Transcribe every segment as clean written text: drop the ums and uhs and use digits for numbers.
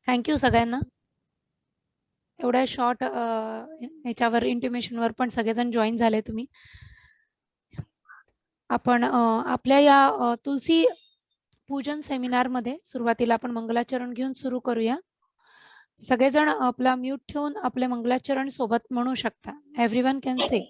Thank you सगळ्यांना. एवढ्या short ह्याच्यावर इंटिमेशनवर पण सगळेजण जॉईन झाले तुम्ही. आपण आपल्या या तुलसी पूजन सेमिनारमध्ये सुरुवातीला आपण मंगलाचरण घेऊन सुरू करूया. सगळेजण आपला म्यूट ठेवून आपले मंगलाचरण सोबत म्हणू शकता. एव्हरीवन कॅन से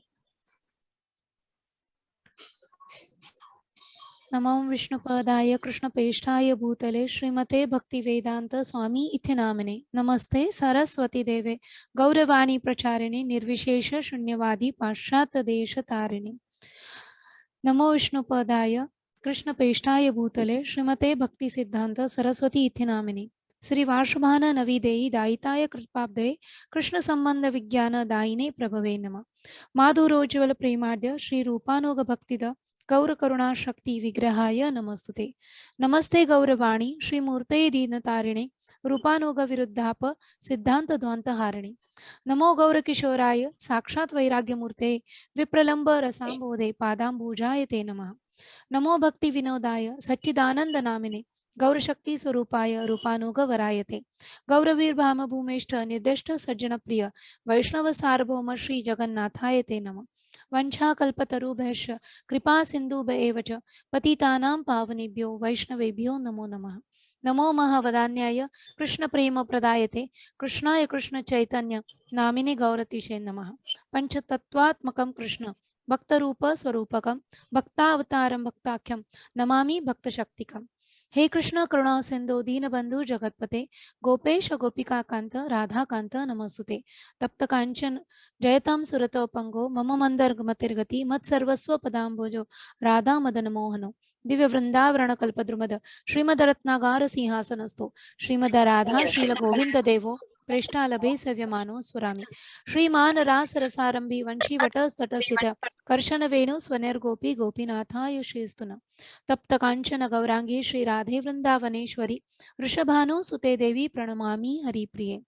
नमो विष्णुपदाय कृष्णपेष्ठाय भूतले श्रीमते भक्तिवेदांत स्वामी इति नामने नमस्ते सरस्वती देवे गौरवाणी प्रचारिणे निर्विशेष शून्यवादी पाश्चात्य देश तारिणे नमो विष्णुपदाय कृष्णपेष्ठाय भूतले श्रीमते भक्ति सिद्धांत सरस्वती इति नामिने श्री वार्षभान नवीदेयी दायिताय कृपाब्दे कृष्ण संबंध विज्ञान दायिने प्रभवे नमः माधुरोज्ज्वल प्रेमाद्य श्री रूपानुग भक्तिद गौर करुणा शक्ति विग्रहाय नमस्तुते नमस्ते गौरवाणी श्री मूर्ते दीनतारिणे रूपानुग विरुद्धाप सिद्धांत ध्वांत हारिणे नमो गौर किशोराय साक्षात वैराग्यमूर्ते विप्रलंब रसांबोधे पादांबुजाय ते नमः नमो भक्ति विनोदाय सच्चिदानंद नामिने गौरशक्ति स्वरूपाय रूपानुग वरायते गौरवीर्भाम भूमेष्ठ निर्दिष्ट सज्जन प्रिय वैष्णव सार्वभौम श्री जगन्नाथाय ते नमः वंशाकल्पतरुभ्यश्च कृपा सिन्धुभ्य एव च पतितानां पावनेभ्यो वैष्णवेभ्यो नमो नमः नमो महावदान्याय कृष्ण प्रेम प्रदायते कृष्णाय कृष्ण चैतन्य नामिने गौरतिशे नमः पंचतत्वात्मकं कृष्ण भक्तरूप स्वरूपकं भक्तावतारं भक्ताख्यं नमामि भक्तशक्तिकं हे कृष्ण करुणा सिंधु दीनबंधु जगतपते गोपेश गोपिका कांत राधा कांत नमस्तुते तप्त कांचन जयतां सुरतो पंगो मम मंदर मतिर्गति मत्सर्वस्व पदाम्बोजो राधा मदन मोहनो दिव्य वृंदावरण कल्पद्रुमद श्रीमद रत्नागार सिंहासनस्थो श्रीमद राधा शील गोविंद देवो प्रेष्ठालभे सव्यमानो स्वरामि श्रीमान रास रसारंभी वंशी वटस्तटस्थित कर्शन वेणु स्वनिर्गोपी गोपीनाथाय श्रीस्तुना तप्त कांचन गौरांगी श्री राधे वृंदावनेश्वरी वृषभानु सुते देवी प्रणमामि हरिप्रिये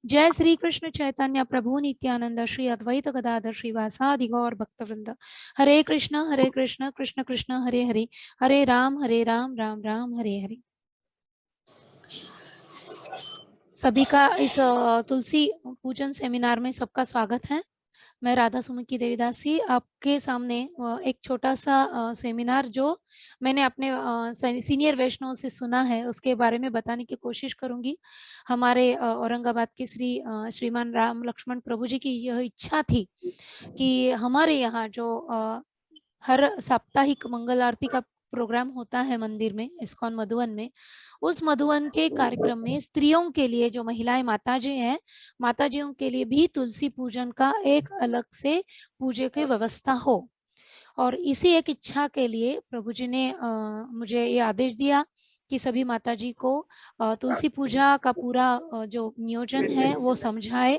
जय श्री कृष्ण चैतन्य प्रभु नित्यानंद श्री अद्वैत गदाधर श्रीवासादि गौर भक्तवृंद हरे कृष्ण कृष्ण कृष्ण हरे हरे हरे राम राम राम हरे हरे। सभी का इस तुलसी पूजन सेमिनार में सबका स्वागत है। मैं राधा सुमुखी देवीदासी आपके सामने एक छोटा सा सेमिनार जो मैंने अपने सीनियर वैष्णव से सुना है उसके बारे में बताने की कोशिश करूंगी। हमारे औरंगाबाद के श्रीमान राम लक्ष्मण प्रभु जी की यह इच्छा थी कि हमारे यहाँ जो हर साप्ताहिक मंगल आरती का प्रोग्राम होता है मंदिर में इस्कॉन मधुवन में, उस मधुवन के कार्यक्रम में स्त्रियों के लिए जो महिलाएं माताजी हैं, माताजियों के लिए भी तुलसी पूजन का एक अलग से पूजे की व्यवस्था हो। और इसी एक इच्छा के लिए प्रभु जी ने मुझे ये आदेश दिया कि सभी माताजी को तुलसी पूजा का पूरा जो नियोजन है वो समझाए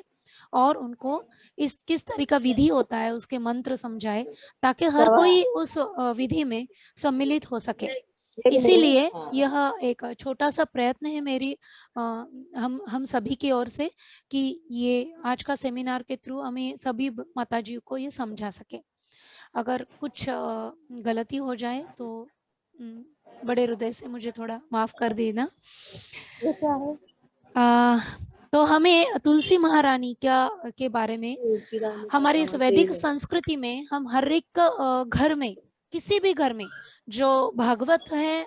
और उनको इस किस तरह का विधि होता है उसके मंत्र समझाए ताकि हर कोई उस विधि में सम्मिलित हो सके। इसीलिए यह एक छोटा सा प्रयत्न है मेरी हम सभी की ओर से कि ये आज का सेमिनार के थ्रू हमें सभी माताजियों को ये समझा सके। अगर कुछ गलती हो जाए तो बड़े हृदय से मुझे थोड़ा माफ कर देना। तो हमें तुलसी महारानी के बारे में हमारी इस वैदिक संस्कृति में हम हर एक घर में किसी भी घर में जो भागवत है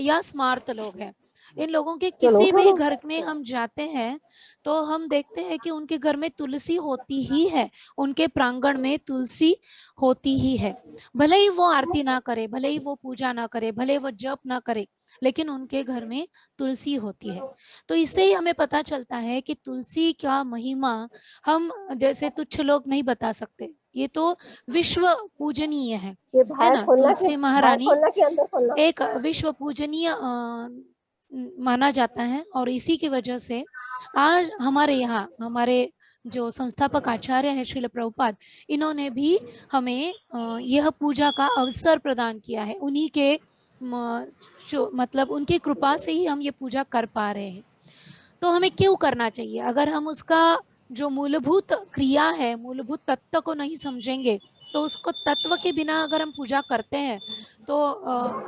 या स्मार्त लोग हैं, इन लोगों के किसी भी घर में हम जाते हैं तो हम देखते हैं कि उनके घर में तुलसी होती ही है, उनके प्रांगण में तुलसी होती ही है। भले ही वो आरती ना करे, भले ही वो पूजा ना करे, भले वो जप ना करे, लेकिन उनके घर में तुलसी होती है। तो इससे ही हमें पता चलता है कि तुलसी का महिमा हम जैसे तुच्छ लोग नहीं बता सकते, ये तो विश्व पूजनीय है ना। तुलसी महारानी एक विश्व पूजनीय माना जाता है और इसी की वजह से आज हमारे यहाँ हमारे जो संस्थापक आचार्य है श्रील प्रभुपाद, इन्होंने भी हमें यह पूजा का अवसर प्रदान किया है। उन्हीं के मतलब उनकी कृपा से ही हम ये पूजा कर पा रहे हैं। तो हमें क्यों करना चाहिए? अगर हम उसका जो मूलभूत क्रिया है, मूलभूत तत्व को नहीं समझेंगे तो उसको तत्व के बिना अगर हम पूजा करते हैं तो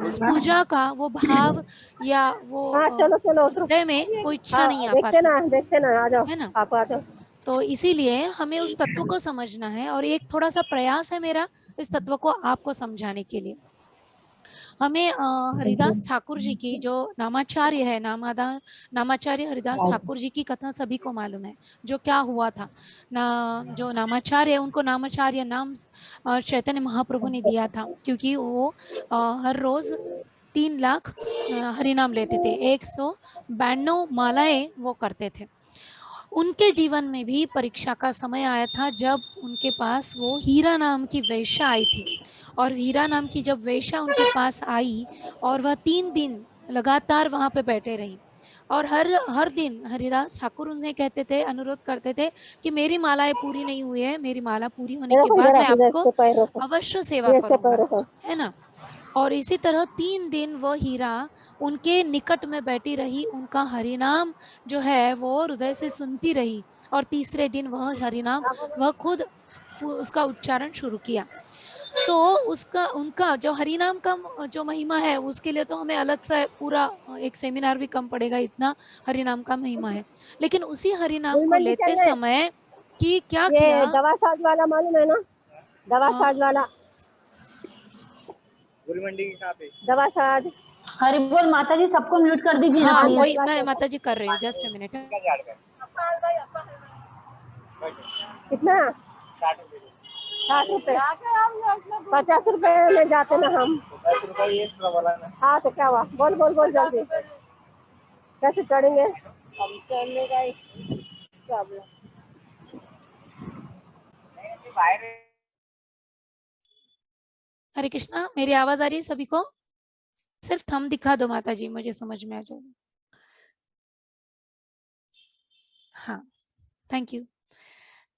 उस पूजा का वो भाव या वो हाँ चलो चलो उधर। हृदय में वो इच्छा नहीं हाँ आ पाती, देखते ना आ जाओ, है ना। आप आ जाओ। तो इसीलिए हमें उस तत्व को समझना है और एक थोड़ा सा प्रयास है मेरा इस तत्व को आपको समझाने के लिए। हमें हरिदास ठाकुर जी की जो नामाचार्य है, नामाचार्य हरिदास ठाकुर जी की कथा सभी को मालूम है, जो क्या हुआ था जो नामाचार्य, उनको नामाचार्य नाम चैतन्य महाप्रभु ने दिया था, क्योंकि वो हर रोज 3 लाख हरिनाम लेते थे, 192 मालाएं वो करते थे। उनके जीवन में भी परीक्षा का समय आया था, जब उनके पास वो हीरा नाम की वेश्या आई थी। और हीरा नाम की जब वेश्या उनके पास आई और वह 3 दिन लगातार वहां पे बैठे रही, और हर हर दिन हरिदास ठाकुर उन्हें कहते थे, अनुरोध करते थे कि मेरी मालाएं पूरी नहीं हुई है, मेरी माला पूरी होने के देखो बाद इधर मैं इधर आपको इसके पैर रखो, अवश्य सेवा ये इसके पैर करूंगा, रखो। है ना। और इसी तरह 3 दिन वो हीरा उनके निकट में बैठी रही, उनका हरिनाम जो है वो हृदय से सुनती रही। और तीसरे दिन वह हरिनाम वह खुद उसका उच्चारण शुरू किया। तो उसका उनका जो हरिनाम का जो महिमा है, उसके लिए तो हमें अलग से पूरा एक सेमिनार भी कम पड़ेगा, इतना हरिनाम का महिमा है। लेकिन उसी हरिनाम फूल को मंडी लेते चल रहे। समय कि क्या ये किया, दवा साज वाला मालूम है ना, दवा अ, साज वाला। फूल मंडी के कहाँ पे? दवा साज। हरि बोल माता जी, सबको म्यूट कर दीजिए ना हाँ प्लीज। वही मैं माता जी कर रही हूँ, जस्ट अ मिनट। कितना? 60 रुपए। 50 रुपए में जाते ना हम। 10 रुपए ये बोला ना। हाँ तो क्या हुआ, बोल बोल बोल जल्दी। कैसे चढ़ेंगे हम, चढ़ने का प्रॉब्लम। हरे कृष्णा, मेरी आवाज आ रही है सभी को? सिर्फ थंब दिखा दो माता जी, मुझे समझ में आ जाएगा। हाँ, थैंक यू।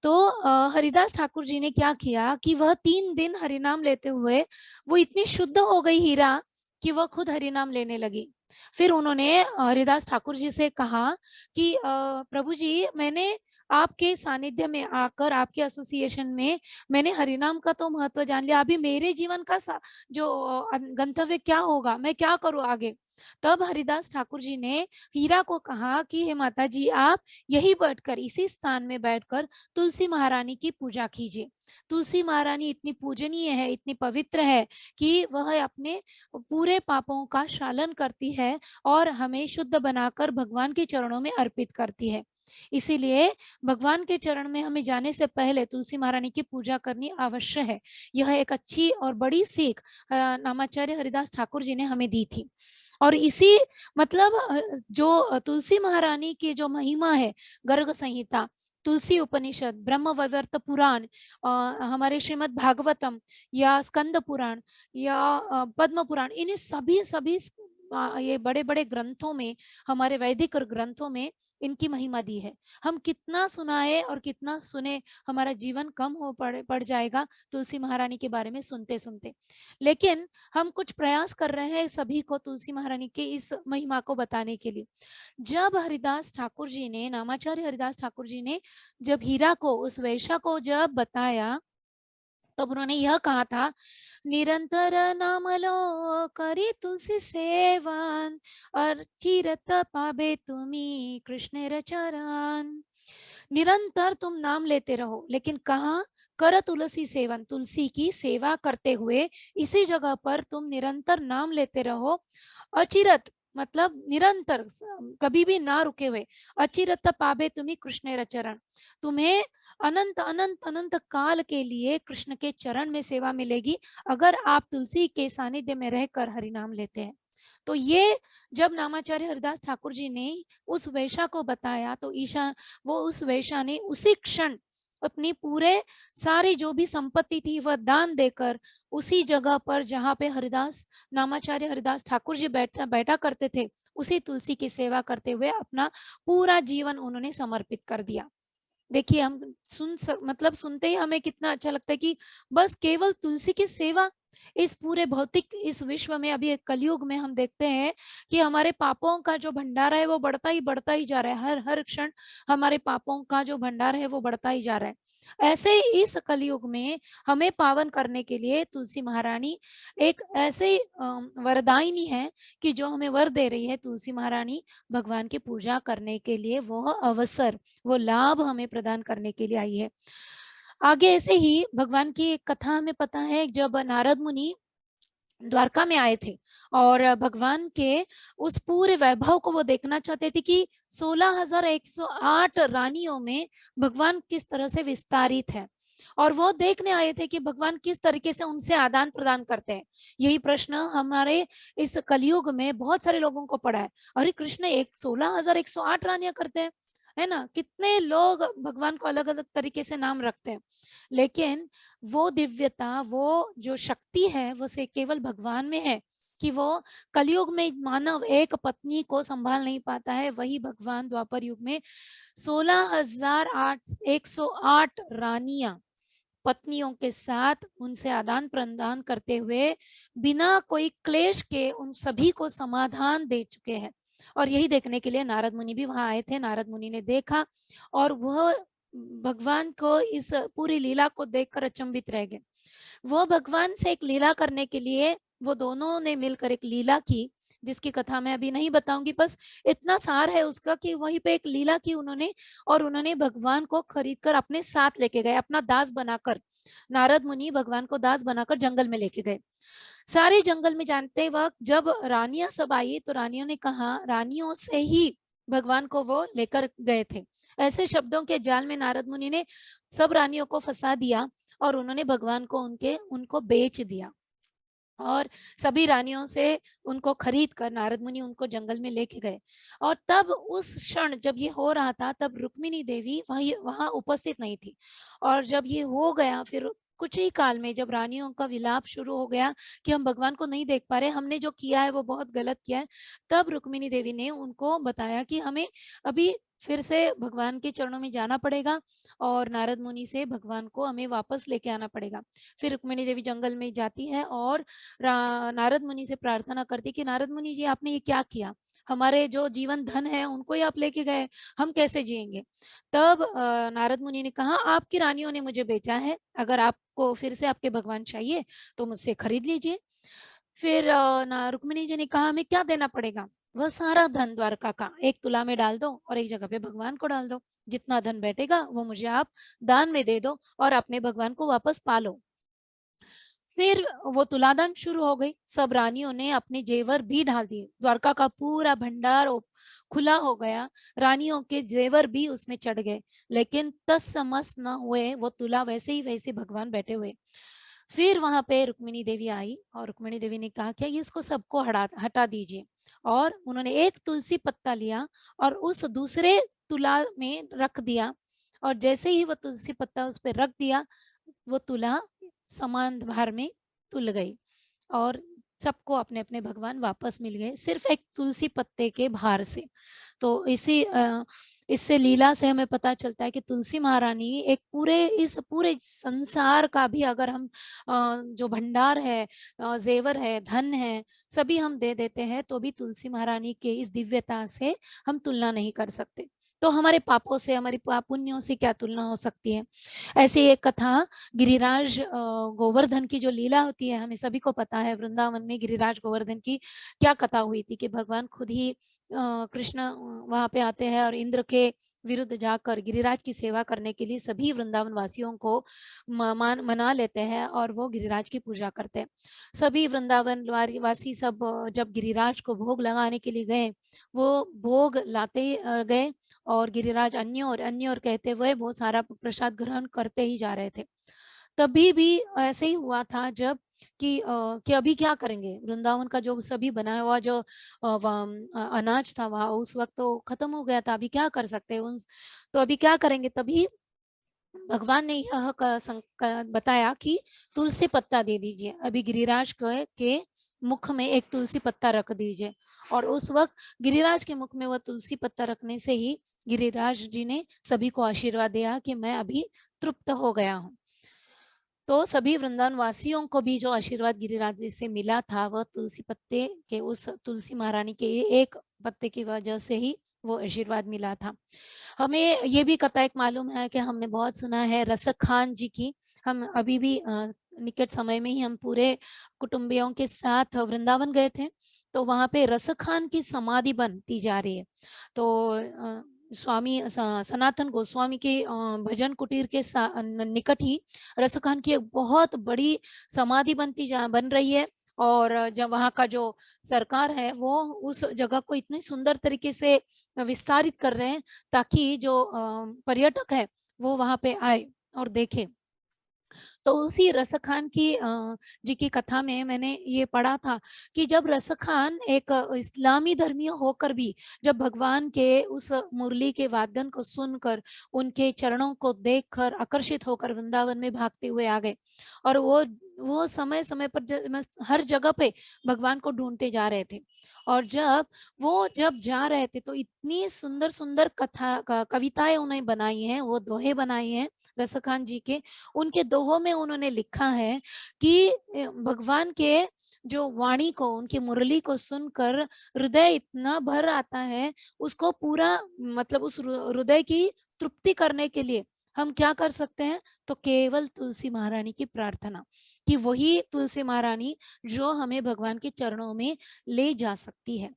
तो हरिदास ठाकुर जी ने क्या किया कि वह 3 दिन हरिनाम लेते हुए वो इतनी शुद्ध हो गई हीरा कि वह खुद हरिनाम लेने लगी। फिर उन्होंने हरिदास ठाकुर जी से कहा कि प्रभु जी, मैंने आपके सानिध्य में आकर, आपके एसोसिएशन में मैंने हरिनाम का तो महत्व जान लिया, अभी मेरे जीवन का जो गंतव्य क्या होगा, मैं क्या करूं आगे। तब हरिदास ठाकुर जी ने हीरा को कहा कि हे माता जी, आप यही बैठकर, इसी स्थान में बैठकर तुलसी महारानी की पूजा कीजिए। तुलसी महारानी इतनी पूजनीय है, इतनी पवित्र है कि वह अपने पूरे पापों का शालन करती है और हमें शुद्ध बनाकर भगवान के चरणों में अर्पित करती है। इसीलिए भगवान के चरण में हमें जाने से पहले तुलसी महारानी की पूजा करनी अवश्य है। यह एक अच्छी और बड़ी सीख नामाचार्य हरिदास ठाकुर जी ने हमें दी थी। और इसी मतलब जो तुलसी महारानी की जो महिमा है, गर्ग संहिता, तुलसी उपनिषद, ब्रह्म वैवर्त पुराण, हमारे श्रीमद् भागवतम या स्कंद पुराण या पद्म पुराण, इन सभी सभी ये बड़े बड़े ग्रंथों में, हमारे वैदिक ग्रंथों में इनकी महिमा दी है। हम कितना सुनाए और कितना सुने, हमारा जीवन कम हो पड़ जाएगा तुलसी महारानी के बारे में सुनते सुनते। लेकिन हम कुछ प्रयास कर रहे हैं सभी को तुलसी महारानी के इस महिमा को बताने के लिए। जब हरिदास ठाकुर जी ने, नामाचार्य हरिदास ठाकुर जी ने जब हीरा को, उस वेश्या को जब बताया, तब उन्होंने यह कहा था, निरंतर नाम लो करी तुलसी सेवन, और चिरत पाबे तुम्ही कृष्ण चरण। निरंतर तुम नाम लेते रहो, लेकिन कहा, कर तुलसी सेवन, तुलसी की सेवा करते हुए इसी जगह पर तुम निरंतर नाम लेते रहो। अचिरत मतलब निरंतर, कभी भी ना रुके हुए। अचिरत पाबे तुम्ही कृष्ण चरण, तुम्हें अनंत अनंत अनंत काल के लिए कृष्ण के चरण में सेवा मिलेगी, अगर आप तुलसी के सानिध्य में रहकर हरि नाम लेते हैं। तो ये जब नामाचार्य हरिदास ठाकुर जी ने उस वेश्या को बताया, तो वो उस वेश्या ने उसी क्षण अपनी पूरे सारी जो भी संपत्ति थी वह दान देकर, उसी जगह पर जहाँ पे हरिदास, नामाचार्य हरिदास ठाकुर जी बैठा करते थे, उसी तुलसी की सेवा करते हुए अपना पूरा जीवन उन्होंने समर्पित कर दिया। देखिए, हम मतलब सुनते ही हमें कितना अच्छा लगता है कि बस केवल तुलसी की सेवा। इस पूरे भौतिक इस विश्व में, अभी एक कलयुग में हम देखते हैं कि हमारे पापों का जो भंडारा है वो बढ़ता ही जा रहा है, हर हर क्षण हमारे पापों का जो भंडार है वो बढ़ता ही जा रहा है। ऐसे इस कलयुग में हमें पावन करने के लिए तुलसी महारानी एक ऐसे वरदायिनी है कि जो हमें वर दे रही है। तुलसी महारानी भगवान की पूजा करने के लिए वो अवसर, वो लाभ हमें प्रदान करने के लिए आई है। आगे ऐसे ही भगवान की एक कथा हमें पता है, जब नारद मुनि द्वारका में आए थे और भगवान के उस पूरे वैभव को वो देखना चाहते थे कि 16,108 रानियों में भगवान किस तरह से विस्तारित है, और वो देखने आए थे कि भगवान किस तरीके से उनसे आदान प्रदान करते हैं। यही प्रश्न हमारे इस कलयुग में बहुत सारे लोगों को पड़ा है, अरे कृष्ण 16,108 रानियां करते हैं, है ना। कितने लोग भगवान को अलग अलग तरीके से नाम रखते हैं, लेकिन वो दिव्यता, वो जो शक्ति है वो से केवल भगवान में है कि वो कलयुग में मानव एक पत्नी को संभाल नहीं पाता है, वही भगवान द्वापर युग में 16,108 रानियां पत्नियों के साथ उनसे आदान प्रदान करते हुए बिना कोई क्लेश के उन सभी को समाधान दे चुके हैं। और यही देखने के लिए नारद मुनि भी वहां आए थे। नारद मुनि ने देखा और वह भगवान को इस पूरी लीला को देखकर अचंभित रह गए। वो भगवान से एक लीला करने के लिए वो दोनों ने मिलकर एक लीला की, जिसकी कथा मैं अभी नहीं बताऊंगी, बस इतना सार है उसका कि वहीं पे एक लीला की उन्होंने, और उन्होंने भगवान को खरीद कर अपने साथ लेके गए, अपना दास बनाकर। नारद मुनि भगवान को दास बनाकर जंगल में लेके गए। सारे जंगल में जानते वक्त जब रानियां सब आई तो रानियों ने कहा, रानियों से ही भगवान को वो लेकर गए थे। ऐसे शब्दों के जाल में नारद मुनि ने सब रानियों को फंसा दिया और उन्होंने भगवान को उनको बेच दिया, और सभी रानियों से उनको खरीद कर नारद मुनि उनको जंगल में लेके गए। और तब उस क्षण जब ये हो रहा था, तब रुक्मिणी देवी वहां उपस्थित नहीं थी। और जब ये हो गया, फिर कुछ ही काल में जब रानियों का विलाप शुरू हो गया कि हम भगवान को नहीं देख पा रहे, हमने जो किया है वो बहुत गलत किया है, तब रुक्मिणी देवी ने उनको बताया कि हमें अभी फिर से भगवान के चरणों में जाना पड़ेगा और नारद मुनि से भगवान को हमें वापस लेके आना पड़ेगा। फिर रुक्मिणी देवी जंगल में जाती है और नारद मुनि से प्रार्थना करती कि नारद मुनि जी, आपने ये क्या किया, हमारे जो जीवन धन है उनको ही आप लेके गए, हम कैसे जिएंगे। तब नारद मुनि ने कहा, आपकी रानियों ने मुझे बेचा है, अगर आपको फिर से आपके भगवान चाहिए तो मुझसे खरीद लीजिए। फिर रुक्मिणी जी ने कहा, हमें क्या देना पड़ेगा। वह सारा धन द्वारका का एक तुला में डाल दो और एक जगह पे भगवान को डाल दो, जितना धन बैठेगा वो मुझे आप दान में दे दो और अपने भगवान को वापस पालो। फिर वो तुलादान शुरू हो गई। सब रानियों ने अपने जेवर भी डाल दिए, द्वारका का पूरा भंडार खुला हो गया, रानियों के जेवर भी उसमें चढ़ गए, लेकिन तत्समस न हुए, वो तुला वैसे ही वैसे भगवान बैठे हुए। फिर वहां पे रुक्मिणी देवी आई और रुक्मिणी देवी ने कहा, क्या इसको सबको हटा दीजिए। और उन्होंने एक तुलसी पत्ता लिया और उस दूसरे तुला में रख दिया, और जैसे ही वो तुलसी पत्ता उस पर रख दिया, वो तुला समान भार में तुल गई और सबको अपने अपने भगवान वापस मिल गए, सिर्फ एक तुलसी पत्ते के भार से। तो इससे लीला से हमें पता चलता है कि तुलसी महारानी एक इस पूरे संसार का भी अगर हम जो भंडार है, जेवर है, धन है, सभी हम दे देते हैं तो भी तुलसी महारानी के इस दिव्यता से हम तुलना नहीं कर सकते। तो हमारे पापों से, हमारी पुण्यों से क्या तुलना हो सकती है। ऐसी एक कथा गिरिराज गोवर्धन की जो लीला होती है, हमें सभी को पता है, वृंदावन में गिरिराज गोवर्धन की क्या कथा हुई थी कि भगवान खुद ही कृष्ण वहां पे आते हैं और इंद्र के विरुद्ध जाकर गिरिराज की सेवा करने के लिए सभी वृंदावन वासियों को मना लेते हैं और वो गिरिराज की पूजा करते हैं। सभी वृंदावन वासी सब जब गिरिराज को भोग लगाने के लिए गए, वो भोग लाते गए और गिरिराज अन्य और कहते हुए वो सारा प्रसाद ग्रहण करते ही जा रहे थे। तभी भी ऐसे ही हुआ था जब कि अभी क्या करेंगे, वृंदावन का जो सभी बनाया हुआ जो अनाज था वहां उस वक्त तो खत्म हो गया था, अभी क्या कर सकते हैं उन, तो अभी क्या करेंगे। तभी भगवान ने यह बताया कि तुलसी पत्ता दे दीजिए, अभी गिरिराज के मुख में एक तुलसी पत्ता रख दीजिए। और उस वक्त गिरिराज के मुख में वह तुलसी पत्ता रखने से ही गिरिराज जी ने सभी को आशीर्वाद दिया कि मैं अभी तृप्त हो गया हूँ। तो सभी वृंदावन वासियों को भी जो आशीर्वाद गिरिराज जी से मिला था, वह तुलसी पत्ते के, उस तुलसी महारानी के एक पत्ते की वजह से ही वो आशीर्वाद मिला था। हमें ये भी कथा एक मालूम है कि हमने बहुत सुना है रसखान जी की। हम अभी भी निकट समय में ही हम पूरे कुटुंबियों के साथ वृंदावन गए थे, तो वहां पे रसखान की समाधि बनती जा रही है। तो स्वामी सनातन गोस्वामी के भजन कुटीर के निकट ही रसखान की एक बहुत बड़ी समाधि बन रही है। और जब वहाँ का जो सरकार है वो उस जगह को इतनी सुंदर तरीके से विस्तारित कर रहे हैं ताकि जो पर्यटक है वो वहां पे आए और देखे। तो उसी रसखान की जी की कथा में मैंने ये पढ़ा था कि जब रसखान एक इस्लामी धर्मीय होकर भी जब भगवान के उस मुरली के वादन को सुनकर उनके चरणों को देखकर आकर्षित होकर वृंदावन में भागते हुए आ गए, और वो समय समय पर हर जगह पे भगवान को ढूंढते जा रहे थे। और जब जा रहे थे तो इतनी सुंदर सुंदर कविताएं उन्हें बनाई हैं, वो दोहे बनाई हैं रसखान जी के। उनके दोहों में उन्होंने लिखा है कि भगवान के जो वाणी को, उनकी मुरली को सुनकर हृदय इतना भर आता है, उसको पूरा मतलब उस हृदय की तृप्ति करने के लिए हम क्या कर सकते हैं, तो केवल तुलसी महारानी की प्रार्थना, कि वही तुलसी महारानी जो हमें भगवान के चरणों में ले जा सकती है।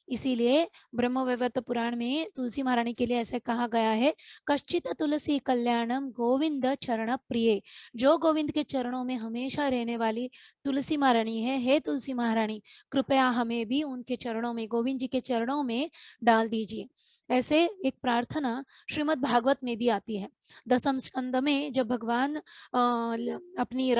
इसीलिए ब्रह्मवैवर्त पुराण में तुलसी महारानी के लिए ऐसे कहा गया है, कश्चित तुलसी कल्याणम गोविंद चरण प्रिय। जो गोविंद के चरणों में हमेशा रहने वाली तुलसी महारानी है, हे तुलसी महारानी कृपया हमें भी उनके चरणों में, गोविंद जी के चरणों में डाल दीजिए। ऐसे एक प्रार्थना श्रीमद् भागवत में भी आती है। दसम स्कंद में जब भगवान अपनी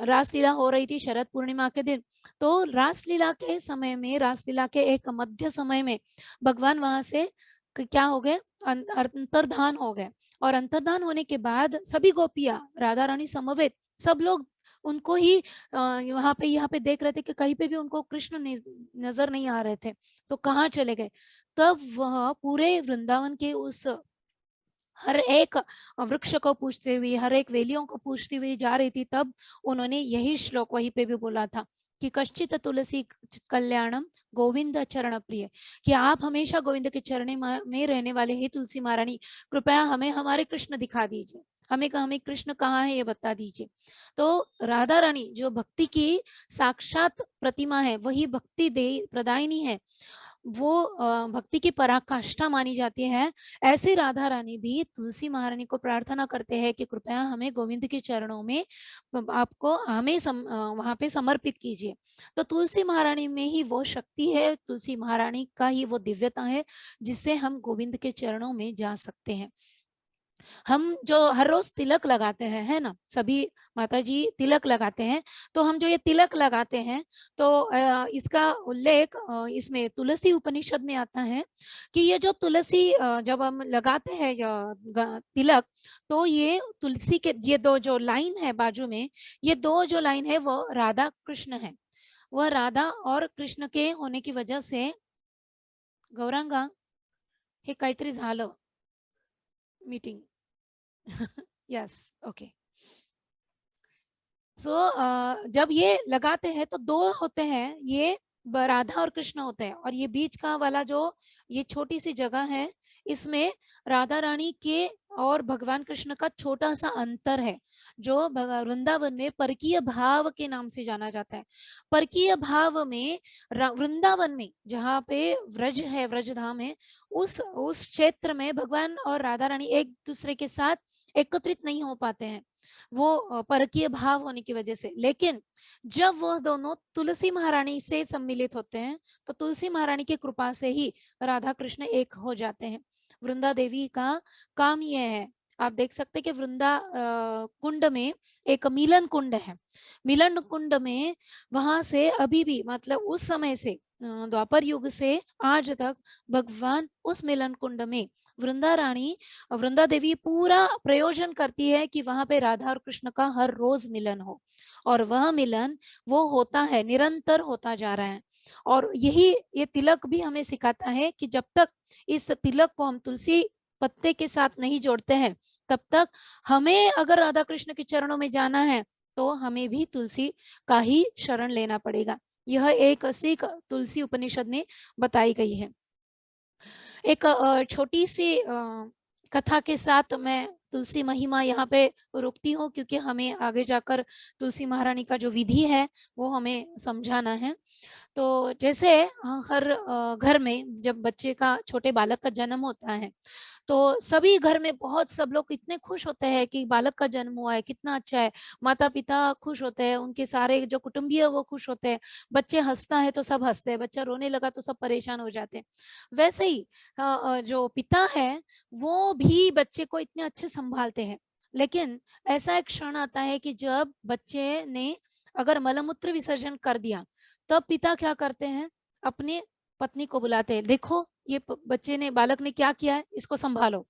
रासलीला हो रही थी शरद पूर्णिमा के दिन, तो रासलीला के समय में, रासलीला के एक मध्य समय में भगवान वहां से क्या हो गए, अंतर्धान हो गए। और अंतर्धान होने के बाद सभी गोपियां, राधा रानी समवेत सब लोग उनको ही वहां पे यहाँ पे देख रहे थे कि कहीं पे भी उनको कृष्ण नजर नहीं आ रहे थे, तो कहाँ चले गए। तब वह पूरे वृंदावन के उस हर एक वृक्ष को पूछते हुए, हर एक वेलियों को पूछती हुई जा रही थी, तब उन्होंने यही श्लोक वहीं पे भी बोला था कि कश्चित तुलसी कल्याणम गोविंद चरण प्रिय, कि आप हमेशा गोविंद के चरण में रहने वाले ही तुलसी महारानी कृपया हमें हमारे कृष्ण दिखा दीजिए, हमें कृष्ण कहाँ है ये बता दीजिए। तो राधा रानी जो भक्ति की साक्षात प्रतिमा है, वही भक्ति दे प्रदायिनी है, वो भक्ति की पराकाष्ठा मानी जाती है। ऐसे राधा रानी भी तुलसी महारानी को प्रार्थना करते हैं कि कृपया हमें गोविंद के चरणों में आपको हमें वहां पे समर्पित कीजिए। तो तुलसी महारानी में ही वो शक्ति है, तुलसी महारानी का ही वो दिव्यता है जिससे हम गोविंद के चरणों में जा सकते हैं। हम जो हर रोज तिलक लगाते हैं, है ना, सभी माता जी तिलक लगाते हैं, तो हम जो ये तिलक लगाते हैं तो इसका उल्लेख इसमें तुलसी उपनिषद में आता है कि ये जो तुलसी जब हम लगाते हैं तिलक, तो ये तुलसी के ये दो जो लाइन है बाजू में, ये दो जो लाइन है वो राधा कृष्ण है। वह राधा और कृष्ण के होने की वजह से, गौरांगा हे काहीतरी झालं मीटिंग यस ओके। सो जब ये लगाते हैं तो दो होते हैं, ये राधा और कृष्ण होते हैं, और ये बीच का वाला जो ये छोटी सी जगह है, इसमें राधा रानी के और भगवान कृष्ण का छोटा सा अंतर है, जो वृंदावन में परकीय भाव के नाम से जाना जाता है। परकीय भाव में वृंदावन में जहाँ पे व्रज है, व्रज धाम है, उस क्षेत्र में भगवान और राधा रानी एक दूसरे के साथ एकत्रित नहीं हो पाते हैं, वो परकीय भाव होने की वजह से। लेकिन जब वह दोनों तुलसी महारानी से सम्मिलित होते हैं, तो तुलसी महारानी की कृपा से ही राधा कृष्ण एक हो जाते हैं। वृंदा देवी का काम यह है, आप देख सकते हैं कि वृंदा कुंड में एक मिलन कुंड है। मिलन कुंड में वहां से अभी भी, मतलब उस समय से द्वापर युग से आज तक भगवान उस मिलन कुंड में वृंदा देवी पूरा प्रयोजन करती है कि वहां पे राधा और कृष्ण का हर रोज मिलन हो, और वह मिलन वो होता है, निरंतर होता जा रहा है। और ये तिलक भी हमें सिखाता है कि जब तक इस तिलक को हम तुलसी पत्ते के साथ नहीं जोड़ते हैं, तब तक हमें अगर राधा कृष्ण के चरणों में जाना है तो हमें भी तुलसी का ही शरण लेना पड़ेगा। यह एक सीख तुलसी उपनिषद में बताई गई है। एक छोटी सी कथा के साथ मैं तुलसी महिमा यहाँ पे रुकती हूँ, क्योंकि हमें आगे जाकर तुलसी महारानी का जो विधि है वो हमें समझाना है। तो जैसे हर घर में जब बच्चे का, छोटे बालक का जन्म होता है, तो सभी घर में बहुत सब लोग इतने खुश होते हैं कि बालक का जन्म हुआ है, कितना अच्छा है। माता पिता खुश होते हैं, उनके सारे जो कुटुंबीय वो खुश होते हैं। बच्चे हंसता है तो सब हंसते हैं, बच्चा रोने लगा तो सब परेशान हो जाते हैं। वैसे ही जो पिता है वो भी बच्चे को इतने अच्छे संभालते हैं। लेकिन ऐसा एक क्षण आता है कि जब बच्चे ने अगर मलमूत्र विसर्जन कर दिया, तब पिता क्या करते हैं, अपने पत्नी को बुलाते हैं, देखो ये बच्चे ने, बालक ने क्या किया है, इसको संभालो।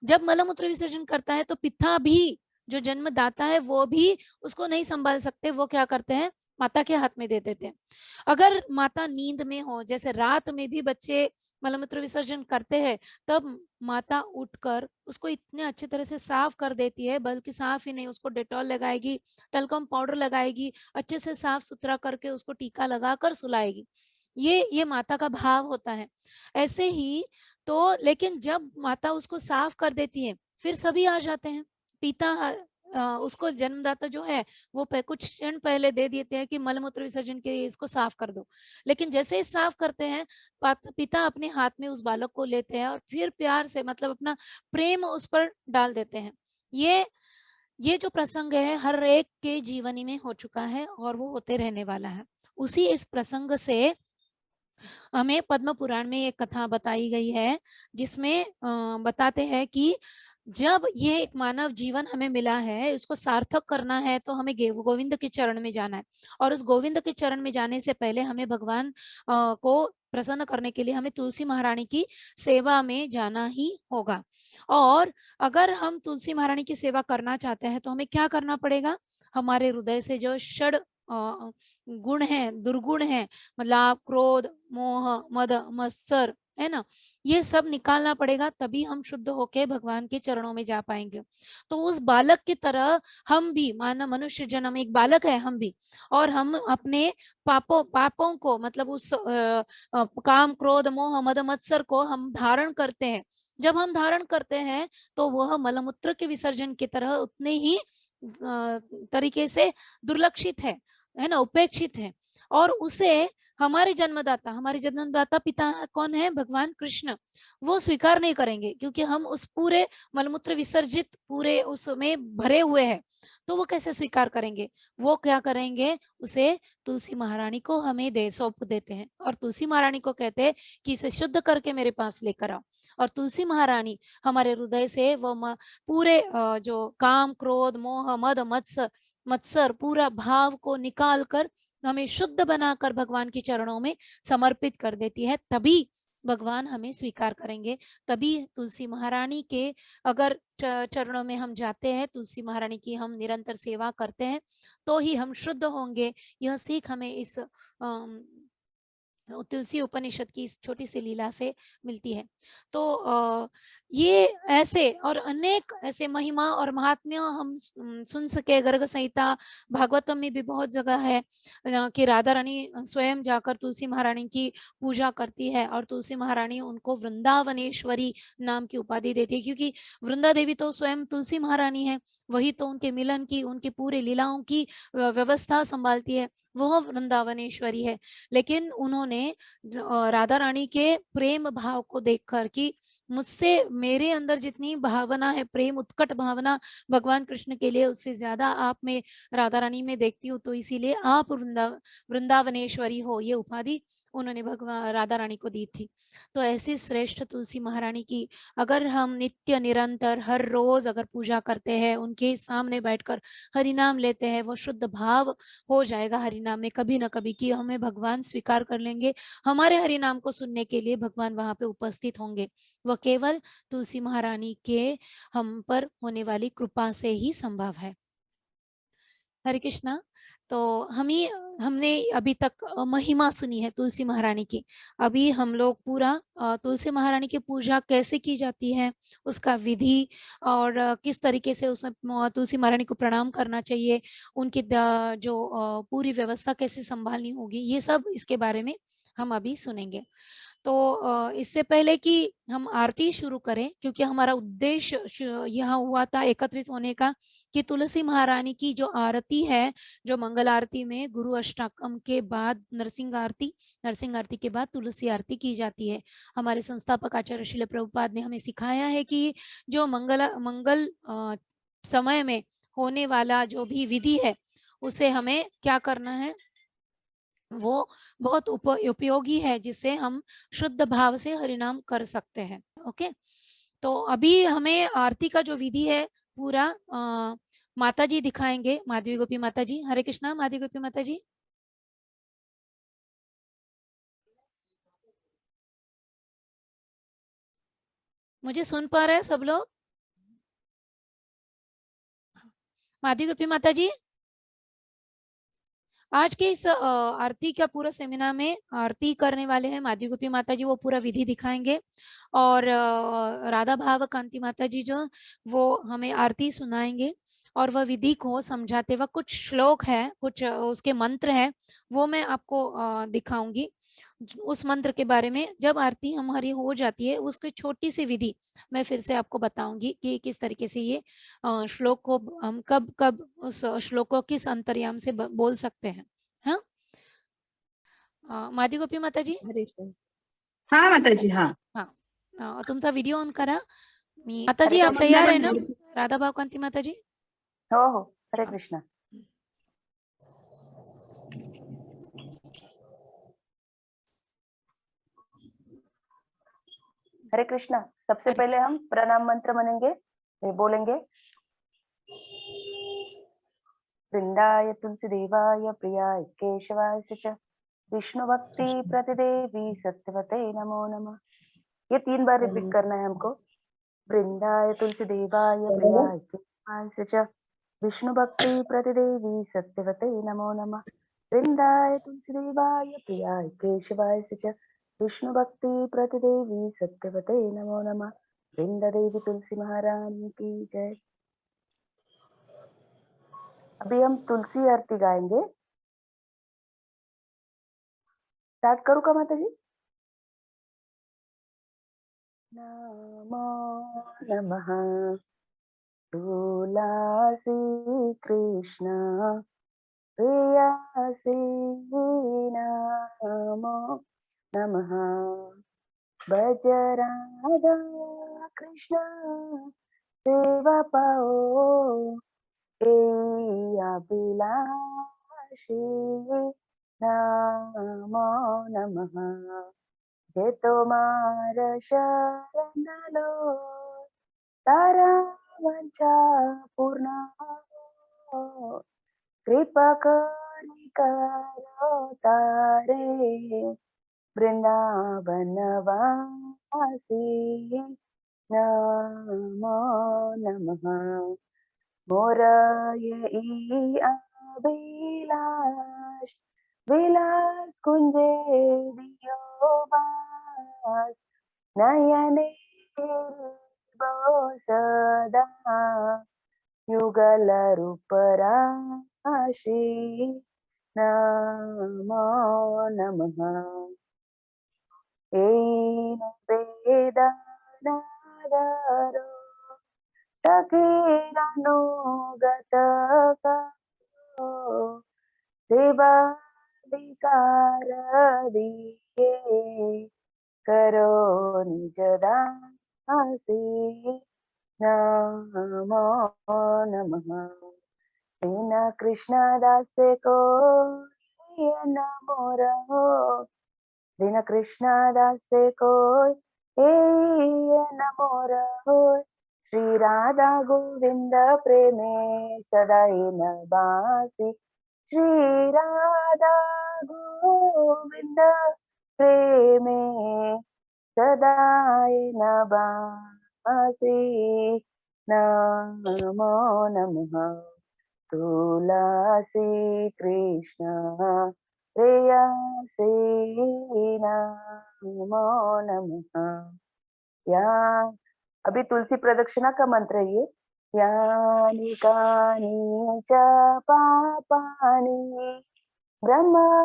जब मलमूत्र विसर्जन करता है तो पिता भी, जो जन्मदाता है, वो भी उसको नहीं संभाल सकते, वो क्या करते हैं, माता के हाथ में दे देते हैं। अगर माता नींद में हो, जैसे रात में भी बच्चे मलमूत्र विसर्जन करते हैं, तब माता उठकर उसको इतने अच्छे तरह से साफ कर देती है, बल्कि साफ ही नहीं, उसको डेटॉल लगाएगी, टलकम पाउडर लगाएगी, अच्छे से साफ सुथरा करके उसको टीका लगाकर सुलाएगी। ये माता का भाव होता है। ऐसे ही तो, लेकिन जब माता उसको साफ कर देती है, फिर सभी आ जाते हैं। पिता उसको, जन्मदाता जो है वो कुछ क्षण पहले दे देते हैं कि मलमूत्र विसर्जन के लिए इसको साफ कर दो। लेकिन जैसे ही साफ करते हैं, पिता अपने हाथ में उस बालक को लेते हैं और फिर प्यार से, मतलब अपना प्रेम उस पर डाल देते हैं। ये जो प्रसंग है हर एक के जीवनी में हो चुका है और वो होते रहने वाला है। उसी इस प्रसंग से हमें पद्म पुराण में एक कथा बताई गई है, जिसमें बताते हैं कि जब ये एक मानव जीवन हमें मिला है, उसको सार्थक करना है, तो हमें गोविंद के चरण में जाना है। और उस गोविंद के चरण में जाने से पहले हमें भगवान को प्रसन्न करने के लिए हमें तुलसी महारानी की सेवा में जाना ही होगा। और अगर हम तुलसी महारानी की सेवा करना चाहते हैं तो हमें क्या करना पड़ेगा, हमारे हृदय से जो षड गुण है, दुर्गुण है, मतलब क्रोध, मोह, मद, मत्सर, है ना, ये सब निकालना पड़ेगा, तभी हम शुद्ध होके भगवान के चरणों में जा पाएंगे। तो उस बालक की तरह हम भी, मानव मनुष्य जन्म एक बालक है हम भी, और हम अपने पापों को, मतलब उस काम, क्रोध, मोह, मद, मत्सर को हम धारण करते हैं। जब हम धारण करते हैं तो वह मलमूत्र के विसर्जन की तरह उतने ही तरीके से दुर्लक्षित है ना, उपेक्षित है। और उसे हमारे जन्मदाता पिता कौन है, भगवान कृष्ण, वो स्वीकार नहीं करेंगे, क्योंकि हम उस पूरे मलमूत्र विसर्जित पूरे उसमें भरे हुए हैं। तो वो कैसे स्वीकार करेंगे, वो क्या करेंगे, उसे तुलसी महारानी को हमें सौंप देते हैं, और तुलसी महारानी को कहते हैं कि इसे शुद्ध करके मेरे पास लेकर आओ। और तुलसी महारानी हमारे हृदय से वो पूरे जो काम, क्रोध, मोह, मद, मत्सर पूरा भाव को निकाल कर हमें शुद्ध बनाकर भगवान के चरणों में समर्पित कर देती है। तभी भगवान हमें स्वीकार करेंगे। तभी तुलसी महारानी के अगर चरणों में हम जाते हैं, तुलसी महारानी की हम निरंतर सेवा करते हैं, तो ही हम शुद्ध होंगे। यह सीख हमें इस तुलसी उपनिषद की इस छोटी सी लीला से मिलती है। तो ये ऐसे और अनेक ऐसे महिमा और महात्म्य हम सुन सके। गर्ग संहिता, भागवतम में भी बहुत जगह है कि राधा रानी स्वयं जाकर तुलसी महारानी की पूजा करती है, और तुलसी महारानी उनको वृंदावनेश्वरी नाम की उपाधि देती है, क्योंकि वृंदा देवी तो स्वयं तुलसी महारानी है, वही तो उनके मिलन की, उनकी पूरी लीलाओं की व्यवस्था संभालती है, वह वृंदावनेश्वरी है। लेकिन उन्होंने राधा रानी के प्रेम भाव को देखकर कि मुझसे, मेरे अंदर जितनी भावना है, प्रेम उत्कट भावना भगवान कृष्ण के लिए, उससे ज्यादा आप में राधा रानी में देखती हूँ, तो इसीलिए आप वृंदावनेश्वरी हो, ये उपाधि उन्होंने भगवान राधा रानी को दी थी। तो ऐसी श्रेष्ठ तुलसी महारानी की अगर हम नित्य निरंतर हर रोज अगर पूजा करते हैं, उनके सामने बैठकर हरिनाम लेते हैं, वो शुद्ध भाव हो जाएगा हरिनाम में कभी ना कभी, कि हमें भगवान स्वीकार कर लेंगे। हमारे हरिनाम को सुनने के लिए भगवान वहां पे उपस्थित होंगे। वह केवल तुलसी महारानी के हम पर होने वाली कृपा से ही संभव है। हरे कृष्णा। तो हमने अभी तक महिमा सुनी है तुलसी महारानी की। अभी हम लोग पूरा तुलसी महारानी की पूजा कैसे की जाती है, उसका विधि, और किस तरीके से उसमें तुलसी महारानी को प्रणाम करना चाहिए, उनकी जो पूरी व्यवस्था कैसे संभालनी होगी, ये सब इसके बारे में हम अभी सुनेंगे। तो इससे पहले कि हम आरती शुरू करें, क्योंकि हमारा उद्देश्य यहाँ हुआ था एकत्रित होने का, कि तुलसी महारानी की जो आरती है, जो मंगल आरती में गुरु अष्टकम के बाद नरसिंह आरती के बाद तुलसी आरती की जाती है। हमारे संस्थापक आचार्य श्रील प्रभुपाद ने हमें सिखाया है कि जो मंगल समय में होने वाला जो भी विधि है, उसे हमें क्या करना है, वो बहुत उपयोगी है, जिससे हम शुद्ध भाव से हरिनाम कर सकते हैं। ओके, तो अभी हमें आरती का जो विधि है पूरा माता जी दिखाएंगे, माधवी गोपी माता जी। हरे कृष्णा माधवी गोपी माता जी। मुझे सुन पा रहे हैं सब लोग? माधवी गोपी माता जी, आज के इस आरती का पूरा सेमिनार में आरती करने वाले हैं माधवी गोपी माता जी, वो पूरा विधि दिखाएंगे। और राधा भाव कांति माता जी जो वो हमें आरती सुनाएंगे, और वह विधि को समझाते वक्त कुछ श्लोक है, कुछ उसके मंत्र है, वो मैं आपको दिखाऊंगी। उस मंत्र के बारे में जब आरती हमारी हो जाती है, उसकी छोटी सी विधि मैं फिर से आपको बताऊंगी कि किस तरीके से ये श्लोक को हम कब कब उस श्लोक को किस अंतर्याम से बोल सकते हैं। हाँ, माधी गोपी माता जी। हाँ माताजी, हाँ हाँ, तुमचा व्हिडिओ ऑन करा। मी माता जी, आप तैयार आहे ना? राधा भाव कांती माता जी। हो हो, हरे कृष्णा। हरे कृष्णा। सबसे हरे पहले हम प्रणाम मंत्र बोलेंगे। वृंदाय तुलसी देवाय प्रियाय केशवाय च विष्णु भक्ति प्रतिदेवी सत्यवते नमो नमः। ये 3 बार रिपीट करना है हमको। वृंदाय तुलसी देवाय प्रियाय केशवाय च विष्णु भक्ति प्रतिदेवी सत्यवते नमो नमः। वृंदाय तुलसी देवाय प्रियाय केशवाय च विष्णु भक्ति प्रतिदेवी सत्यवते नमो नमः। वृंदा देवी तुलसी महारानी की जय। अभी हम तुलसी आरती गाएंगे। स्टार्ट करूँ का माता जी? नमो नमः तुलसी कृष्ण प्रेयसी नमो नमः। भज राधा कृष्ण सेवा पाओ अभिलाषी नमो नमः। जे तोमार शरण लो तारा वंचा पूर्ण हो। कृपा करी करो तारे वृंदावन वासी नमो नमः। मोर यही अभिलाष विलास कुंजे दियो बास नयने बो सदा युगल रूप राशि नमो नमः। वेदनादरो सखीरनुगत करो सेवाधिकार दिए करो निज दासी नमो नमः। दीन कृष्ण दास को नमो रहो दीन कृष्ण दास को नमो रहो। श्री राधा गोविंद प्रेमे सदाई नबासी श्री राधा गोविंद प्रेमे सदाई नबासी नमो नमः। तुलसी कृष्ण प्रेयसी नमो नमः। यहाँ अभी तुलसी प्रदक्षिणा का मंत्र है ये। यानि कानि च पापानि ब्रह्मत्यधिकानि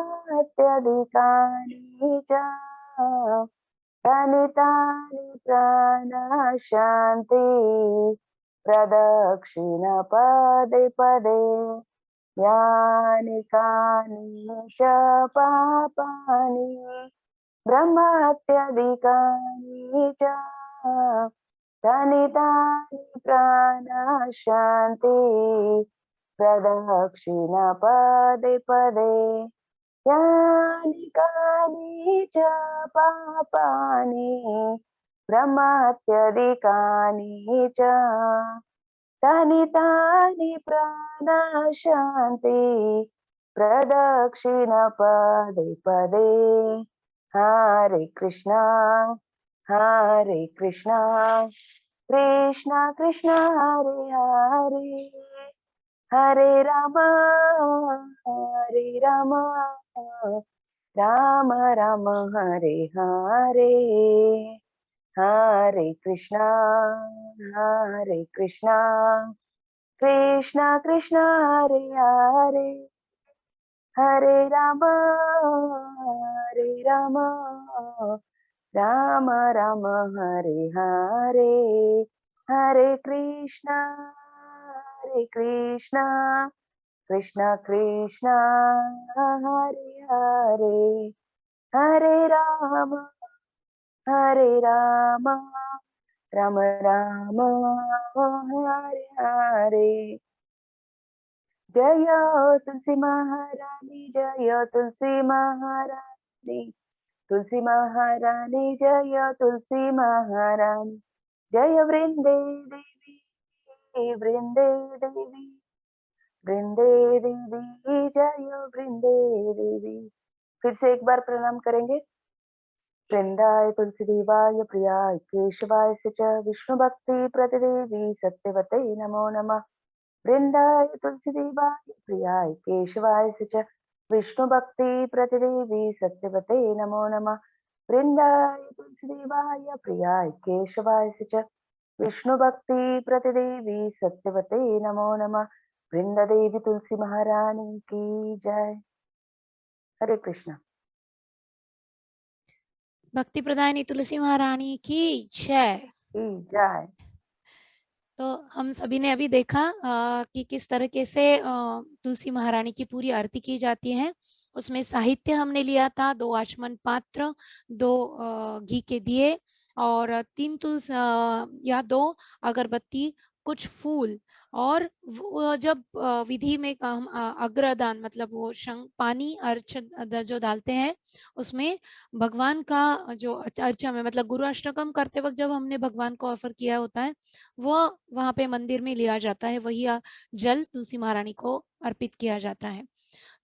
च तानि तानि प्राणाशान्ति प्रदक्षिण पदे पदे यानि कानि च पापानि ब्रह्मत्यधिकानि च तानि तानि प्राणाशान्ति प्रदक्षिण पदे पदे यानि कानि च पापानि ब्रह्मत्यधिकानि च तानि तानि प्राणाशान्ति प्रदक्षिण पदे पदे हरे कृष्णा कृष्णा कृष्णा हरे हरे हरे राम राम राम हरे हरे हरे कृष्णा कृष्णा कृष्णा हरे हरे हरे राम राम राम हरे हरे हरे कृष्णा कृष्णा कृष्णा हरे हरे हरे राम राम राम हरे हरे जय तुलसी महारानी जय तुलसी महारानी जय तुलसी महारानी जय वृंदे देवी जय वृंदे देवी। फिर से एक बार प्रणाम करेंगे। वृंदाय तुलसी देवाय प्रियाय केशवाय च विष्णु भक्ति प्रतिदेवी सत्यवते नमो नमः। वृंदाय तुलसी देवाय प्रियाय केशवाय च विष्णु भक्ति प्रतिदेवी सत्यवते नमो नमः। वृंदाय तुलसी देवाय प्रियाय केशवाय च विष्णु भक्ति प्रतिदेवी सत्यवते नमो नमः। वृंदा देवी तुलसी महारानी की जय। हरे कृष्णा। भक्ति प्रदायिनी तुलसी महारानी की जय। जय। तो हम सभी ने अभी देखा कि किस तरीके से तुलसी महारानी की पूरी आरती की जाती है। उसमें साहित्य हमने लिया था 2 आचमन पात्र, 2 घी के दिए और 3 तुलसी या 2 अगरबत्ती, कुछ फूल और जब विधि में हम अग्रदान मतलब वो पानी अर्च जो डालते हैं उसमें भगवान का जो अर्चा में मतलब गुरु अष्टकम करते वक्त जब हमने भगवान को ऑफर किया होता है वो वहां पे मंदिर में लिया जाता है, वही जल तुलसी महारानी को अर्पित किया जाता है।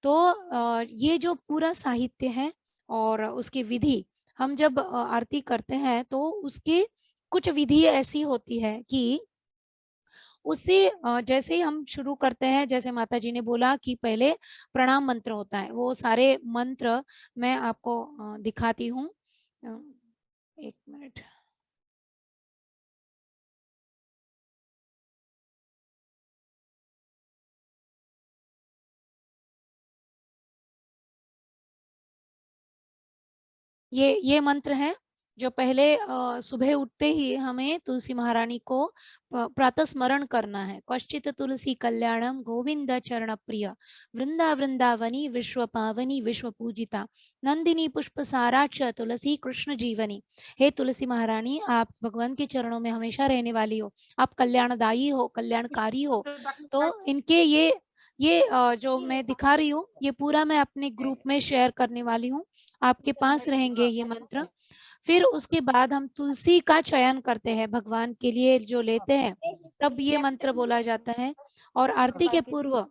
तो ये जो पूरा साहित्य है और उसकी विधि हम जब आरती करते हैं तो उसकी कुछ विधि ऐसी होती है कि उससे जैसे ही हम शुरू करते हैं, जैसे माता जी ने बोला कि पहले प्रणाम मंत्र होता है, वो सारे मंत्र मैं आपको दिखाती हूँ। 1 मिनट। ये मंत्र है जो पहले सुबह उठते ही हमें तुलसी महारानी को प्रातः स्मरण करना है। कश्चित तुलसी कल्याणम गोविंद चरण प्रिय वृंदा वृंदावनी विश्व पावनी विश्व पूजिता नंदिनी पुष्प साराच तुलसी कृष्ण जीवनी। हे तुलसी महारानी, आप भगवान के चरणों में हमेशा रहने वाली हो, आप कल्याणदायी हो, कल्याणकारी हो। तो इनके ये जो मैं दिखा रही हूँ ये पूरा मैं अपने ग्रुप में शेयर करने वाली हूँ, आपके पास रहेंगे ये मंत्र। फिर उसके बाद हम तुलसी का चयन करते हैं, भगवान के लिए जो लेते हैं तब ये मंत्र बोला जाता है। और आरती के पूर्व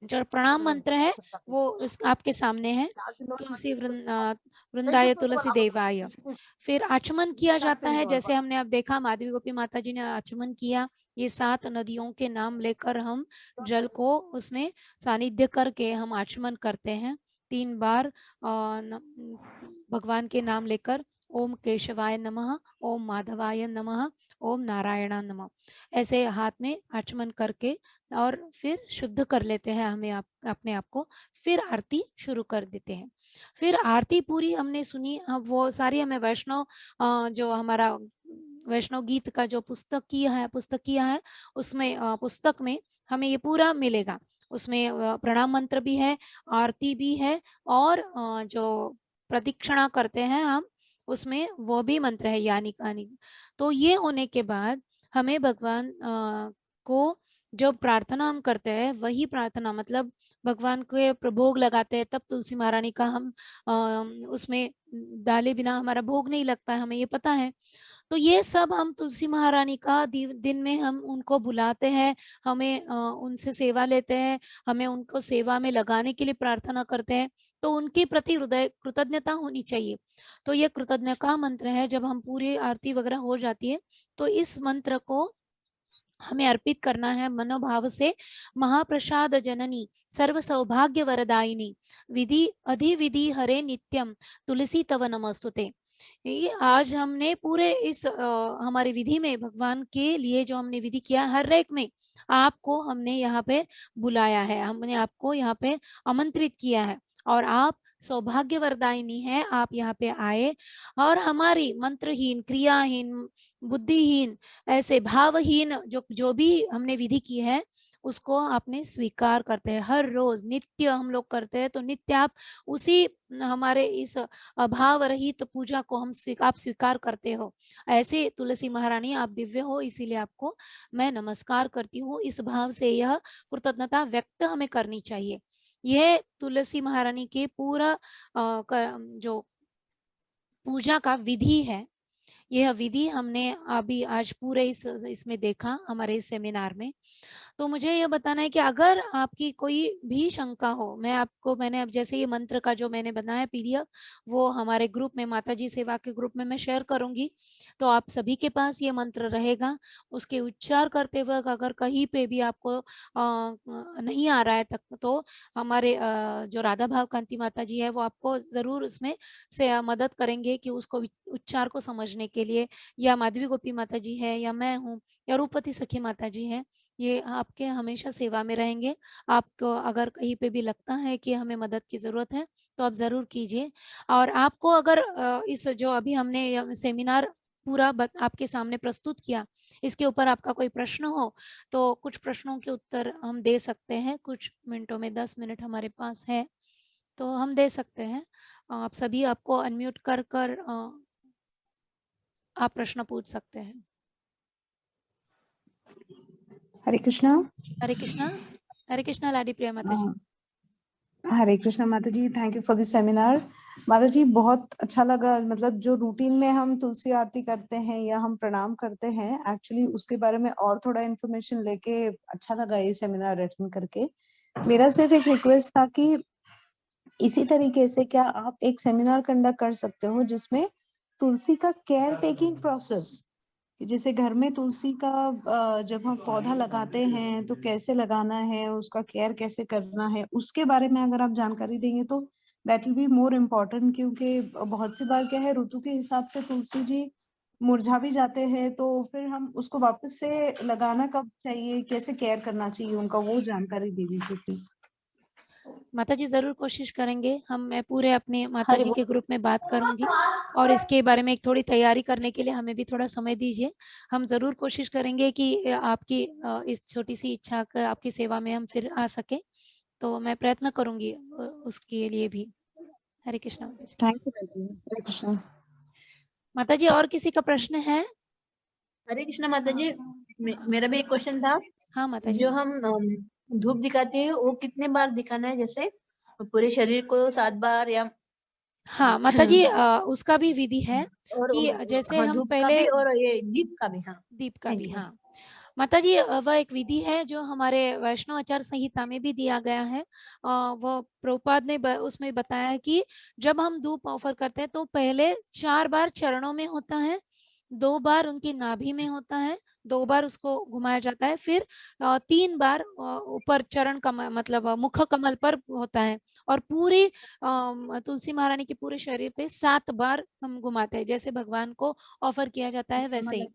जो प्रणाम मंत्र है वो आपके सामने है, तुलसी वृंदाय तुलसी देवाय। फिर आचमन किया जाता है, जैसे हमने अब देखा माधवी गोपी माता जी ने आचमन किया। ये 7 नदियों के नाम लेकर हम जल को उसमें सानिध्य करके हम आचमन करते हैं 3 बार भगवान के नाम लेकर। ओम केशवाय नमः, ओम माधवाय नमः, ओम नारायणाय नमः। ऐसे हाथ में आचमन करके और फिर शुद्ध कर लेते हैं हमें अपने आप को। फिर आरती शुरू कर देते हैं। फिर आरती पूरी हमने सुनी, अब वो सारी हमें वैष्णव जो हमारा वैष्णव गीत का जो पुस्तक किया है उसमें पुस्तक में हमें ये पूरा मिलेगा। उसमें प्रणाम मंत्र भी है, आरती भी है, और जो प्रदक्षिणा करते हैं हम उसमें वो भी मंत्र है, यानी कहानी। तो ये होने के बाद हमें भगवान को जो प्रार्थना हम करते हैं वही प्रार्थना, मतलब भगवान के भोग लगाते हैं तब तुलसी महारानी का हम उसमें डाले बिना हमारा भोग नहीं लगता है, हमें ये पता है। तो ये सब हम तुलसी महारानी का दिन में हम उनको बुलाते हैं, हमें उनसे सेवा लेते हैं, हमें उनको सेवा में लगाने के लिए प्रार्थना करते हैं। तो उनके प्रति हृदय कृतज्ञता होनी चाहिए। तो ये कृतज्ञता का मंत्र है। जब हम पूरी आरती वगैरह हो जाती है तो इस मंत्र को हमें अर्पित करना है मनोभाव से। महाप्रसाद जननी सर्व सौभाग्य वरदायिनी विधि अधिविधि हरे नित्यम तुलसी तव नमस्तुते। ये आज हमने पूरे इस हमारी विधि में भगवान के लिए जो हमने विधि किया, हर एक में आपको हमने यहाँ पे बुलाया है, हमने आपको यहाँ पे आमंत्रित किया है, और आप सौभाग्य वरदायिनी है। आप यहाँ पे आए और हमारी मंत्रहीन, क्रियाहीन, बुद्धिहीन, ऐसे भावहीन जो भी हमने विधि की है उसको आपने स्वीकार करते हैं। हर रोज नित्य हम लोग करते हैं, तो नित्य आप उसी हमारे इस अभाव रहित पूजा को आप स्वीकार करते हो। ऐसे तुलसी महारानी आप दिव्य हो, इसीलिए आपको मैं नमस्कार करती हूँ। इस भाव से यह कृतज्ञता व्यक्त हमें करनी चाहिए। यह तुलसी महारानी के पूरा जो पूजा का विधि है, यह विधि हमने अभी आज पूरे इसमें देखा हमारे इस सेमिनार में। तो मुझे ये बताना है कि अगर आपकी कोई भी शंका हो, मैंने अब जैसे ये मंत्र का जो मैंने बनाया पीडीएफ, वो हमारे ग्रुप में, माताजी सेवा के ग्रुप में मैं शेयर करूंगी। तो आप सभी के पास ये मंत्र रहेगा। उसके उच्चार करते वक्त अगर कहीं पे भी आपको नहीं आ रहा है तक, तो हमारे जो राधा भाव कांति माता जी है वो आपको जरूर उसमें से मदद करेंगे कि उसको उच्चार को समझने के लिए, या माधवी गोपी माता जी है, या मैं हूँ, या रूपति सखी माता जी है, ये आपके हमेशा सेवा में रहेंगे। आपको अगर कहीं पे भी लगता है कि हमें मदद की जरूरत है तो आप जरूर कीजिए। और आपको अगर इस जो अभी हमने सेमिनार पूरा आपके सामने प्रस्तुत किया, इसके ऊपर आपका कोई प्रश्न हो तो कुछ प्रश्नों के उत्तर हम दे सकते हैं कुछ मिनटों में। 10 मिनट हमारे पास है तो हम दे सकते हैं। आप सभी आपको अनम्यूट कर कर आप प्रश्न पूछ सकते हैं। हरे कृष्णा। हरे कृष्णा। हरे कृष्णा लाडी प्रिया माता जी। हरे कृष्णा माता जी, thank you for this seminar. माता जी बहुत अच्छा लगा, मतलब जो रूटीन में हम तुलसी आरती करते हैं या हम प्रणाम करते हैं, एक्चुअली उसके बारे में और थोड़ा इन्फॉर्मेशन लेके अच्छा लगा ये सेमिनार अटेंड करके। मेरा सिर्फ एक रिक्वेस्ट था कि इसी तरीके से क्या आप एक सेमिनार कंडक्ट कर सकते हो जिसमें तुलसी का केयर टेकिंग प्रोसेस, जैसे घर में तुलसी का जब हम पौधा लगाते हैं तो कैसे लगाना है, उसका केयर कैसे करना है, उसके बारे में अगर आप जानकारी देंगे तो that will be more important. क्योंकि बहुत सी बार क्या है, ऋतु के हिसाब से तुलसी जी मुरझा भी जाते हैं, तो फिर हम उसको वापस से लगाना कब चाहिए, कैसे केयर करना चाहिए उनका, वो जानकारी दे दीजिए प्लीज। माता जी जरूर कोशिश करेंगे। मैं पूरे अपने माता हरि जी बोल। के ग्रुप में बात करूंगी, और इसके बारे में एक थोड़ी तैयारी करने के लिए हमें भी थोड़ा समय दीजिए। हम जरूर कोशिश करेंगे कि आपकी इस छोटी सी इच्छा का आपकी सेवा में हम फिर आ सके, तो मैं प्रयत्न करूंगी उसके लिए भी। हरे कृष्णा माता जी। Thank you. हरे कृष्णा माता जी और किसी का प्रश्न है? हरे कृष्णा माता जी, मेरा भी एक क्वेश्चन था। हाँ माता जी। जो हम धूप दिखाते हैं वो कितने बार दिखाना है? जैसे पूरे शरीर को 7 बार या हाँ माता जी उसका भी विधि है और कि जैसे हाँ, हम धूप का पहले भी और ये दीप का भी। हाँ, दीप का थैंक भी, यू। हाँ माता जी वह एक विधि है जो हमारे वैष्णव आचार संहिता में भी दिया गया है। वो प्रभुपाद ने उसमें बताया है कि जब हम धूप ऑफर करते हैं तो पहले 4 बार चरणों में होता है, 2 बार उनकी नाभि में होता है, 2 बार उसको घुमाया जाता है, फिर 3 बार ऊपर चरण कमल मतलब मुख कमल पर होता है, और पूरी तुलसी महारानी के पूरे शरीर पे 7 बार हम घुमाते हैं, जैसे भगवान को ऑफर किया जाता है वैसे ही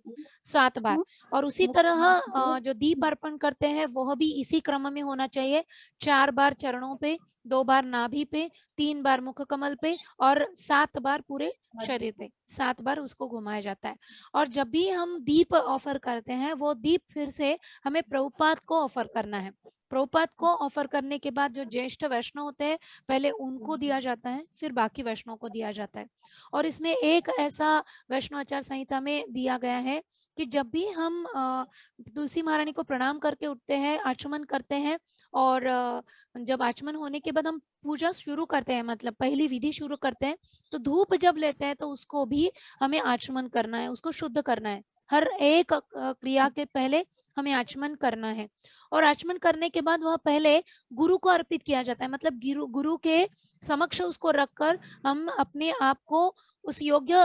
7 बार। और उसी तरह जो दीप अर्पण करते हैं वह भी इसी क्रम में होना चाहिए, 4 बार चरणों पे, 2 बार नाभि पे, 3 बार मुख कमल पे और 7 बार पूरे शरीर पे, 7 बार उसको घुमाया जाता है। और जब भी हम दीप ऑफर करते हैं, वो दीप फिर से हमें प्रभुपाद को ऑफर करना है। प्रभुपाद को ऑफर करने के बाद जो ज्येष्ठ वैष्णव होते हैं, पहले उनको दिया जाता है, फिर बाकी वैष्णव को दिया जाता है। और इसमें एक ऐसा वैष्णव आचार संहिता में दिया गया है कि जब भी हम तुलसी महारानी को प्रणाम करके उठते हैं, आचमन करते हैं, और जब आचमन होने के बाद हम पूजा शुरू करते हैं, मतलब पहली विधि शुरू करते हैं, तो धूप जब लेते हैं तो उसको भी हमें आचमन करना है, उसको शुद्ध करना है। हर एक क्रिया के पहले हमें आचमन करना है, और आचमन करने के बाद वह पहले गुरु को अर्पित किया जाता है, मतलब गुरु के समक्ष उसको रखकर हम अपने आप को उस योग्य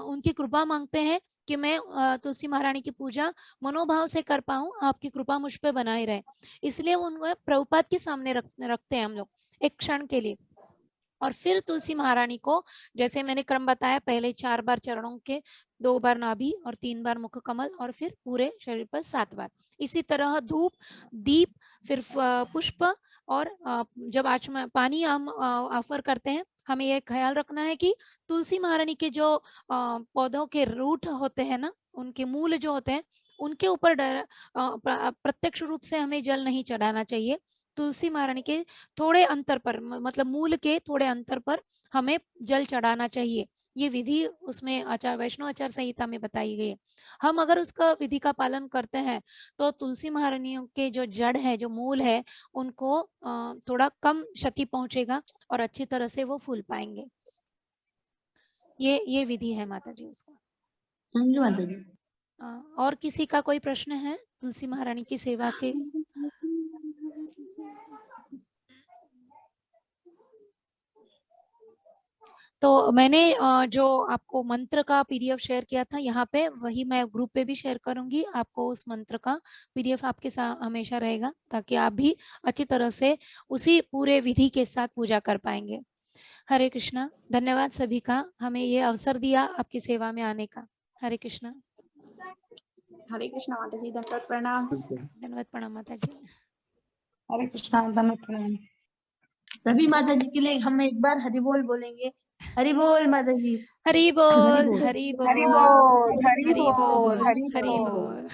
उनकी कृपा मांगते हैं कि मैं तुलसी महारानी की पूजा मनोभाव से कर पाऊं, आपकी कृपा मुझ पे बनाए रहे। इसलिए उनको प्रभुपाद के सामने रखते हैं हम लोग एक क्षण के लिए। और फिर तुलसी महारानी को, जैसे मैंने क्रम बताया, पहले 4 बार चरणों के, 2 बार नाभि और 3 बार मुख कमल, और फिर पूरे शरीर पर 7 बार। इसी तरह धूप, दीप, फिर पुष्प, और जब आचमन पानी हम ऑफर करते हैं, हमें यह ख्याल रखना है कि तुलसी महारानी के जो पौधों के रूट होते हैं ना, उनके मूल जो होते हैं, उनके ऊपर प्रत्यक्ष रूप से हमें जल नहीं चढ़ाना चाहिए। तुलसी महारानी के थोड़े अंतर पर, मतलब मूल के थोड़े अंतर पर हमें जल चढ़ाना चाहिए। ये विधि उसमें आचार वैष्णव आचार संहिता में बताई गई है। हम अगर उसका विधि का पालन करते हैं तो तुलसी महारानियों के जो जड़ है, जो मूल है, उनको थोड़ा कम क्षति पहुंचेगा और अच्छी तरह से वो फूल पाएंगे। ये विधि है माता जी उसका। माता जी। और किसी का कोई प्रश्न है तुलसी महारानी की सेवा के? तो मैंने जो आपको मंत्र का पीडीएफ शेयर किया था यहाँ पे, वही मैं ग्रुप पे भी शेयर करूंगी। आपको उस मंत्र का पीडीएफ आपके साथ हमेशा रहेगा, ताकि आप भी अच्छी तरह से उसी पूरे विधि के साथ पूजा कर पाएंगे। हरे कृष्णा। धन्यवाद सभी का, हमें ये अवसर दिया आपकी सेवा में आने का। हरे कृष्णा। हरे कृष्णा माता जी, दंडवत प्रणाम। धन्यवाद प्रणाम माता जी। हरे कृष्णा, दंडवत प्रणाम। सभी माता जी के लिए हम एक बार हरि बोल बोलेंगे। हरि बोल माता जी। हरि बोल, हरि बोल, हरि बोल, हरि हरि बोल, बोल, हरि हरि बोल। बोल।